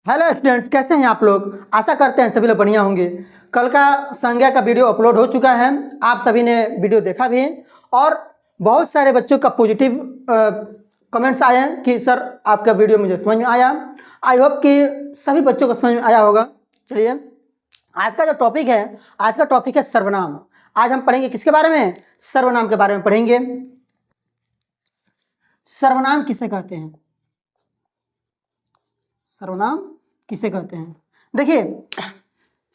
Hello students, कैसे हैं आप लोग। आशा करते हैं सभी लोग बढ़िया होंगे। कल का संज्ञा का वीडियो अपलोड हो चुका है, आप सभी ने वीडियो देखा भी है और बहुत सारे बच्चों का पॉजिटिव कमेंट्स आए हैं कि सर आपका वीडियो मुझे समझ में आया। आई होप कि सभी बच्चों को समझ में आया होगा। चलिए, आज का जो टॉपिक है, आज का टॉपिक है सर्वनाम। आज हम पढ़ेंगे किसके बारे में? सर्वनाम के बारे में पढ़ेंगे। सर्वनाम किसे कहते हैं? सर्वनाम किसे कहते हैं? देखिए,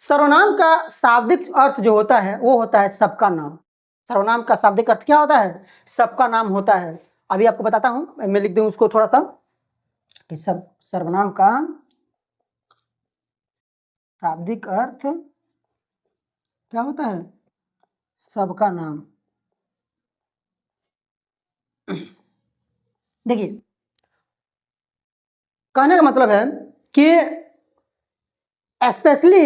सर्वनाम का शाब्दिक अर्थ जो होता है वो होता है सबका नाम। सर्वनाम का शाब्दिक अर्थ क्या होता है? सबका नाम होता है। अभी आपको बताता हूं, मैं लिख दूं उसको थोड़ा सा कि सब सर्वनाम का शाब्दिक अर्थ क्या होता है? सबका नाम। देखिए, कहने का मतलब है कि स्पेशली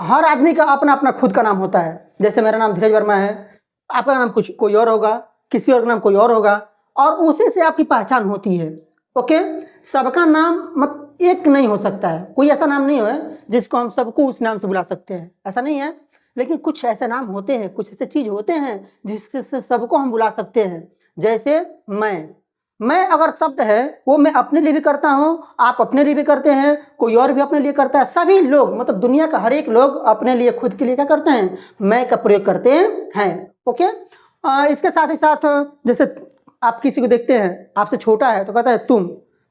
हर आदमी का अपना अपना खुद का नाम होता है। जैसे मेरा नाम धीरज वर्मा है, आपका नाम कुछ कोई और होगा, किसी और का नाम कोई और होगा, और उसी से आपकी पहचान होती है। ओके, सबका नाम मत एक नहीं हो सकता है। कोई ऐसा नाम नहीं है जिसको हम सबको उस नाम से बुला सकते हैं, ऐसा नहीं है। लेकिन कुछ ऐसे नाम होते हैं, कुछ ऐसे चीज होते हैं जिससे सबको हम बुला सकते हैं। जैसे मैं अगर शब्द है वो मैं अपने लिए भी करता हूँ, आप अपने लिए भी करते हैं, कोई और भी अपने लिए करता है। सभी लोग, मतलब दुनिया का हर एक लोग अपने लिए, खुद के लिए क्या करते हैं? मैं का प्रयोग करते हैं। ओके, इसके साथ ही साथ जैसे आप किसी को देखते हैं, आपसे छोटा है तो कहता है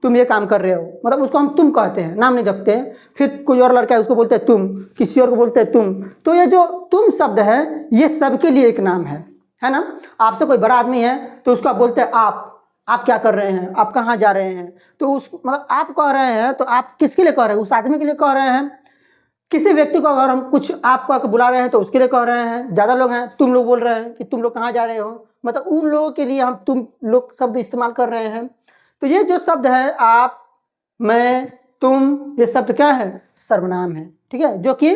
तुम ये काम कर रहे हो, मतलब उसको हम तुम कहते हैं, नाम नहीं रखते हैं। फिर कोई और लड़का है उसको बोलते हैं तुम, किसी और को बोलते हैं तुम। तो ये जो तुम शब्द है ये सबके लिए एक नाम है ना। आपसे कोई बड़ा आदमी है तो उसको आप बोलते हैं आप क्या कर रहे हैं, आप कहाँ जा रहे हैं। तो उस मतलब आप कह रहे हैं तो आप किसके लिए कह रहे हैं? उस आदमी के लिए कह रहे हैं। किसी व्यक्ति को अगर हम कुछ आपको आके बुला रहे हैं तो उसके लिए कह रहे हैं। ज़्यादा लोग हैं, तुम लोग बोल रहे हैं कि तुम लोग कहाँ जा रहे हो, मतलब उन लोगों के लिए हम तुम लोग शब्द इस्तेमाल कर रहे हैं। तो ये जो शब्द है आप, मैं, तुम, ये शब्द क्या है? सर्वनाम है। ठीक है, जो कि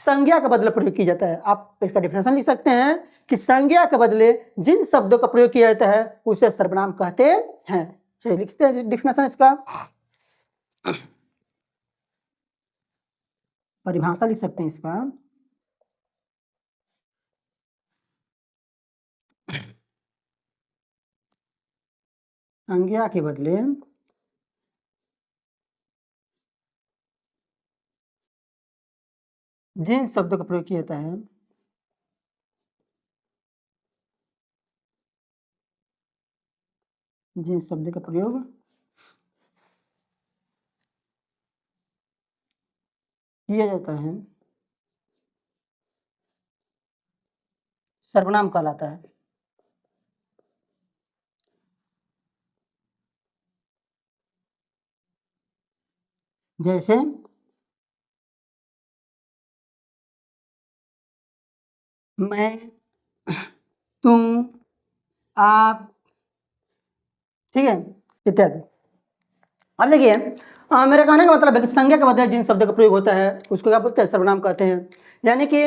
संज्ञा का बदले प्रयोग किया जाता है। आप इसका डिफिनेशन लिख सकते हैं कि संज्ञा के बदले जिन शब्दों का प्रयोग किया जाता है उसे सर्वनाम कहते हैं। चलिए लिखते हैं डिफिनेशन इसका, परिभाषा लिख सकते हैं इसका। संज्ञा के बदले जिन शब्दों का प्रयोग किया जाता है जिन शब्द का प्रयोग किया जाता है सर्वनाम कहलाता है। जैसे मैं, तुम, आप, ठीक है, इत्यादि। अब देखिए, मेरे कहने का मतलब है कि संज्ञा के बदले जिन शब्दों का प्रयोग होता है उसको क्या बोलते हैं? सर्वनाम कहते हैं। यानी कि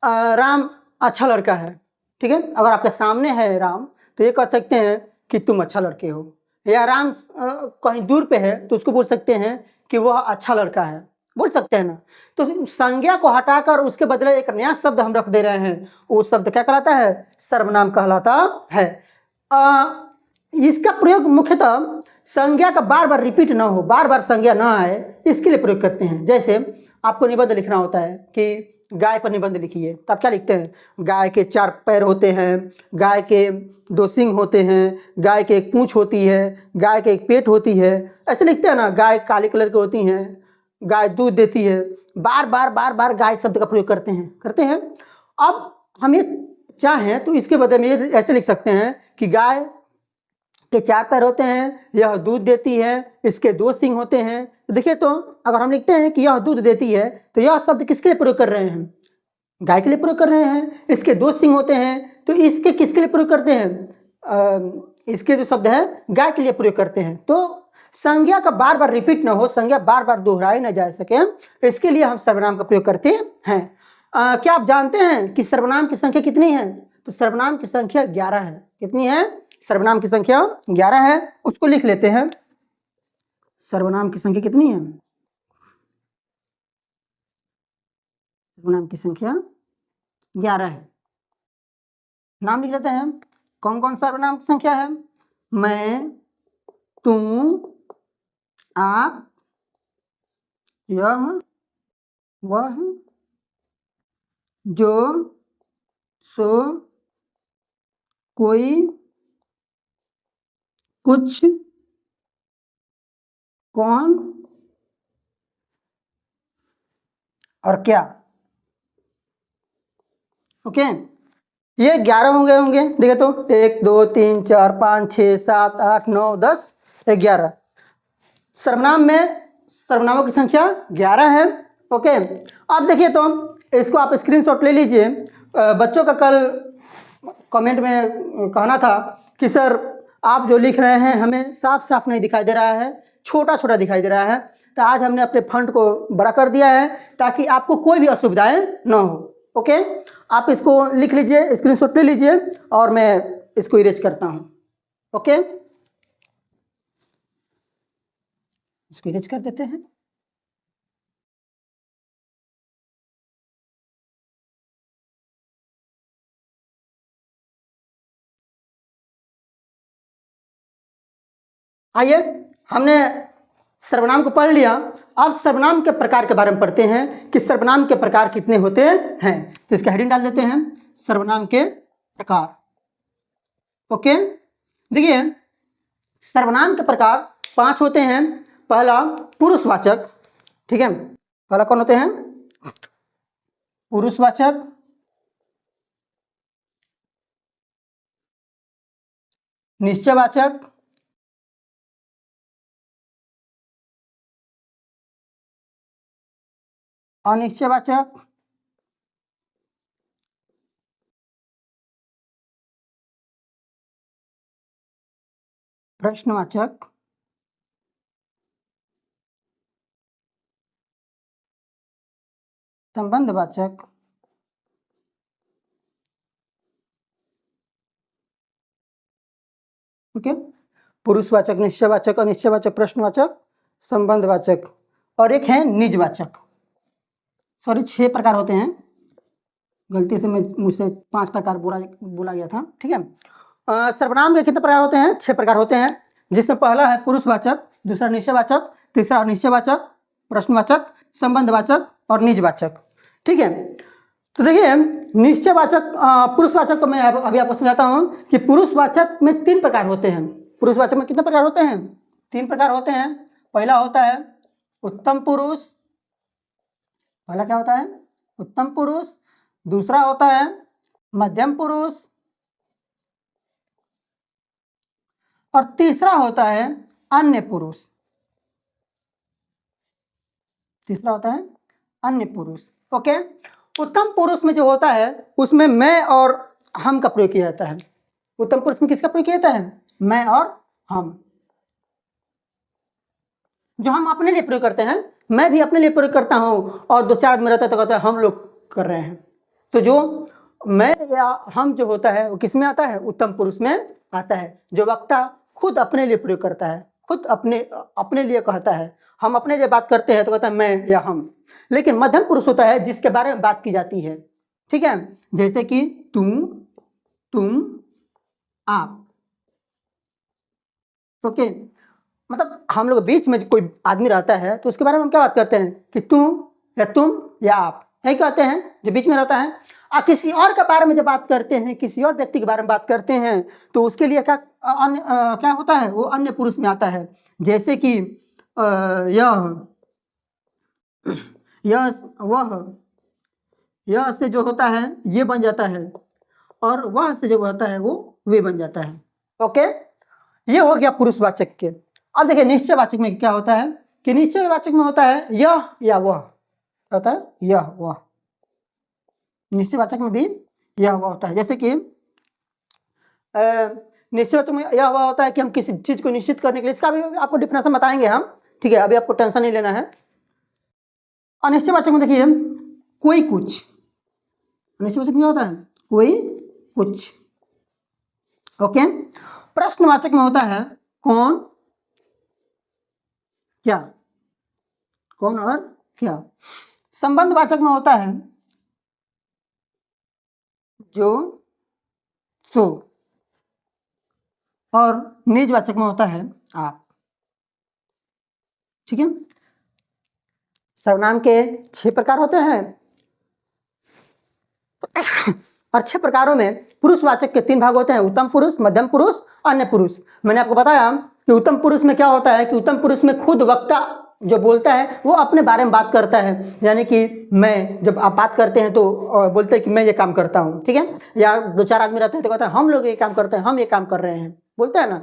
राम अच्छा लड़का है, ठीक है, अगर आपके सामने है राम तो ये कह सकते हैं कि तुम अच्छा लड़के हो। या राम कहीं दूर पे है तो उसको बोल सकते हैं कि वह अच्छा लड़का है, बोल सकते हैं ना। तो संज्ञा को हटाकर उसके बदले एक नया शब्द हम रख दे रहे हैं, वो शब्द क्या कहलाता है? सर्वनाम कहलाता है। इसका प्रयोग मुख्यतः संज्ञा का बार बार रिपीट ना हो, बार बार संज्ञा ना आए, इसके लिए प्रयोग करते हैं। जैसे आपको निबंध लिखना होता है कि गाय पर निबंध लिखिए, तो आप क्या लिखते हैं? गाय के 4 पैर होते हैं, गाय के 2 सींग होते हैं, गाय के 1 पूंछ होती है, गाय के 1 पेट होती है, ऐसे लिखते हैं ना। गाय काले कलर की होती हैं, गाय दूध देती है। बार बार गाय शब्द का प्रयोग करते हैं। अब हम ये चाहें तो इसके बदले में ये ऐसे लिख सकते हैं कि गाय के 4 पैर होते हैं, यह दूध देती है, इसके 2 सींग होते हैं। तो देखिए, तो अगर हम लिखते हैं कि यह दूध देती है तो यह शब्द किसके लिए प्रयोग कर रहे हैं? गाय के लिए प्रयोग कर रहे हैं। इसके 2 सींग होते हैं तो इसके किसके लिए प्रयोग करते हैं? इसके जो शब्द है गाय के लिए प्रयोग करते हैं। तो संज्ञा का बार बार रिपीट ना हो, संज्ञा बार बार दोहराई ना जा सके, इसके लिए हम सर्वनाम का प्रयोग करते हैं। क्या आप जानते हैं कि सर्वनाम की संख्या कितनी है? तो सर्वनाम की संख्या 11 है। कितनी है? सर्वनाम की संख्या 11 है। उसको लिख लेते हैं। सर्वनाम की संख्या कितनी है? सर्वनाम की संख्या 11 है। नाम लिख लेते हैं। कौन कौन सर्वनाम की संख्या है? मैं, तुम, आप, यह, वह, जो, सो, कोई, कुछ, कौन और क्या। ओके, ये 11 होंगे। देखिए तो 1 2 3 4 5 6 7 8 9 10 11। सर्वनाम में सर्वनामों की संख्या 11 है। ओके, अब देखिए तो इसको आप स्क्रीनशॉट ले लीजिए। बच्चों का कल कमेंट में कहना था कि सर आप जो लिख रहे हैं हमें साफ साफ नहीं दिखाई दे रहा है, छोटा छोटा दिखाई दे रहा है। तो आज हमने अपने फंड को बड़ा कर दिया है ताकि आपको कोई भी असुविधाएं न हो। ओके, आप इसको लिख लीजिए, स्क्रीनशॉट ले लीजिए और मैं इसको इरेज करता हूं। ओके, इसको इरेज कर देते हैं। आइए, हमने सर्वनाम को पढ़ लिया। अब सर्वनाम के प्रकार के बारे में पढ़ते हैं कि सर्वनाम के प्रकार कितने होते हैं। तो इसका हेडिंग डाल देते हैं, सर्वनाम के प्रकार। ओके, देखिए सर्वनाम के प्रकार 5 होते हैं। पहला पुरुषवाचक, ठीक है। पहला कौन होते हैं? पुरुषवाचक, निश्चयवाचक, अनिश्चयवाचक, प्रश्नवाचक, संबंधवाचक, ओके। पुरुषवाचक, निश्चयवाचक, अनिश्चयवाचक, प्रश्नवाचक, संबंधवाचक और एक है निजवाचक। सॉरी, 6 प्रकार होते हैं। गलती से मुझसे 5 प्रकार बोला गया था, ठीक है। सर्वनाम के कितने प्रकार होते हैं? 6 प्रकार होते हैं, जिसमें पहला है पुरुषवाचक, दूसरा निश्चयवाचक, तीसरा अनिश्चयवाचक, प्रश्नवाचक, संबंधवाचक और निजवाचक, ठीक है। तो देखिए निश्चयवाचक, पुरुषवाचक को मैं अभी आपको समझाता हूँ कि पुरुषवाचक में 3 प्रकार होते हैं। पुरुषवाचक में कितने प्रकार होते हैं? 3 प्रकार होते हैं। पहला होता है उत्तम पुरुष। पहला क्या होता है? उत्तम पुरुष। दूसरा होता है मध्यम पुरुष और तीसरा होता है अन्य पुरुष। तीसरा होता है अन्य पुरुष। ओके, उत्तम पुरुष में जो होता है उसमें मैं और हम का प्रयोग किया जाता है। उत्तम पुरुष में किसका प्रयोग किया जाता है? मैं और हम। जो हम अपने लिए प्रयोग करते हैं, मैं भी अपने लिए प्रयोग करता हूं और 2-4 आदमी रहता है तो कहता है हम लोग कर रहे हैं। तो जो मैं या हम जो होता है वो किस में आता है? उत्तम पुरुष में आता है। जो वक्ता खुद अपने लिए प्रयोग करता है, खुद अपने लिए कहता है। हम अपने लिए बात करते हैं तो कहता है मैं या हम। लेकिन मध्यम पुरुष होता है जिसके बारे में बात की जाती है, ठीक है। जैसे कि तुम, आप। ओके, मतलब हम लोग बीच में कोई आदमी रहता है तो उसके बारे में हम क्या बात करते हैं कि तुम या आप, यही कहते हैं जो बीच में रहता है। और किसी और के बारे में जब बात करते हैं, किसी और व्यक्ति के बारे में बात करते हैं तो उसके लिए क्या होता है? वो अन्य पुरुष में आता है। जैसे कि वह, यह से जो होता है ये बन जाता है और वह से जो होता है वो वे बन जाता है। ओके, ये हो गया पुरुषवाचक के। अब देखिए निश्चयवाचक में क्या होता है कि निश्चयवाचक में होता है यह या वह। क्या होता है? यह वह। निश्चयवाचक में भी यह वह होता है। जैसे कि निश्चयवाचक में यह वह होता है कि हम किसी चीज को निश्चित करने के लिए, इसका भी आपको डिफिनेशन बताएंगे हम, ठीक है। अभी आपको टेंशन नहीं लेना है। अनिश्चयवाचक में देखिए कोई कुछ। अनिश्चयवाचक में क्या होता है? कोई कुछ। ओके, प्रश्नवाचक में होता है कौन, क्या। कौन और क्या। संबंधवाचक में होता है जो, सो। और निजवाचक में होता है आप। ठीक है। सर्वनाम के 6 प्रकार होते हैं और 6 प्रकारों में पुरुषवाचक के 3 भाग होते हैं, उत्तम पुरुष, मध्यम पुरुष, अन्य पुरुष। मैंने आपको बताया कि उत्तम पुरुष में क्या होता है कि उत्तम पुरुष में खुद वक्ता जो बोलता है वो अपने बारे में बात करता है, यानी कि मैं, जब आप बात करते हैं तो बोलते हैं कि मैं ये काम करता हूँ। ठीक है। या 2-4 आदमी रहते हैं तो कहते हैं हम लोग ये काम करते हैं, हम ये काम कर रहे हैं, बोलते हैं ना।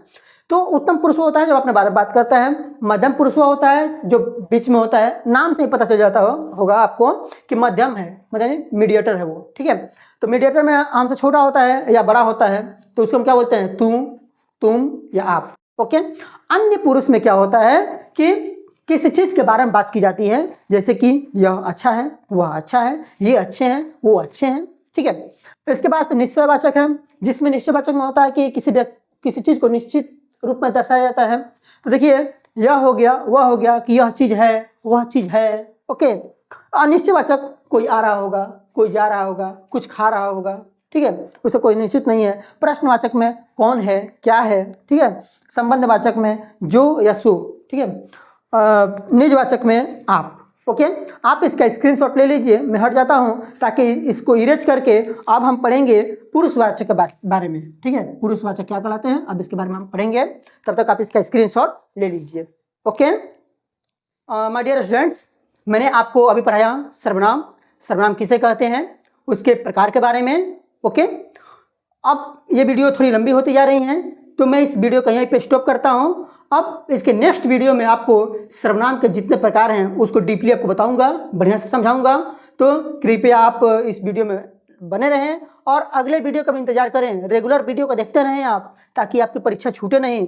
तो उत्तम पुरुष होता है जो अपने बारे में बात करता है। मध्यम पुरुष होता है जो बीच में होता है, नाम से ही पता चल जाता होगा आपको कि मध्यम है, मतलब मीडिएटर है वो। ठीक है। तो मीडिएटर में हमसे छोटा होता है या बड़ा होता है तो उसको हम क्या बोलते हैं, तुम या आप। ओके। अन्य पुरुष में क्या होता है कि किसी चीज के बारे में बात की जाती है, जैसे कि यह अच्छा है, वह अच्छा है, ये अच्छे हैं, वो अच्छे हैं। ठीक है। इसके बाद निश्चयवाचक है, जिसमें निश्चयवाचक में होता है कि किसी चीज को निश्चित रूप में दर्शाया जाता है। तो देखिए, यह हो गया, वह हो गया, कि यह चीज है, वह चीज है। ओके। अनिश्चयवाचक, कोई आ रहा होगा, कोई जा रहा होगा, कुछ खा रहा होगा। ठीक है। उसे कोई निश्चित नहीं है। प्रश्नवाचक में कौन है, क्या है। ठीक है। संबंधवाचक में जो या सो। ठीक है। निजवाचक में आप। ओके। आप इसका स्क्रीनशॉट ले लीजिए, मैं हट जाता हूं ताकि इसको इरेज करके अब हम पढ़ेंगे पुरुषवाचक के बारे में। ठीक है। पुरुषवाचक क्या कहलाते हैं, अब इसके बारे में हम पढ़ेंगे, तब तक आप इसका स्क्रीनशॉट ले लीजिए। ओके। माय डियर स्टूडेंट्स, मैंने आपको अभी पढ़ाया सर्वनाम, सर्वनाम किसे कहते हैं, उसके प्रकार के बारे में। ओके। अब ये वीडियो थोड़ी लंबी होती जा रही है तो मैं इस वीडियो को यहीं पे स्टॉप करता हूं। अब इसके नेक्स्ट वीडियो में आपको सर्वनाम के जितने प्रकार हैं उसको डीपली आपको बताऊंगा, बढ़िया से समझाऊंगा। तो कृपया आप इस वीडियो में बने रहें और अगले वीडियो का भी इंतजार करें। रेगुलर वीडियो को देखते रहें आप, ताकि आपकी परीक्षा छूटे नहीं।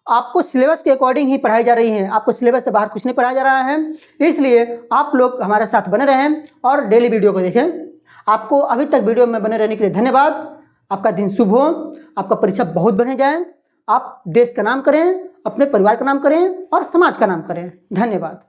आपको सिलेबस के अकॉर्डिंग ही पढ़ाई जा रही है, आपको सिलेबस से बाहर कुछ नहीं पढ़ाया जा रहा है, इसलिए आप लोग हमारे साथ बने रहें और डेली वीडियो को देखें। आपको अभी तक वीडियो में बने रहने के लिए धन्यवाद। आपका दिन शुभ हो, आपका परीक्षा बहुत बढ़िया जाए। आप देश का नाम करें, अपने परिवार का नाम करें और समाज का नाम करें। धन्यवाद।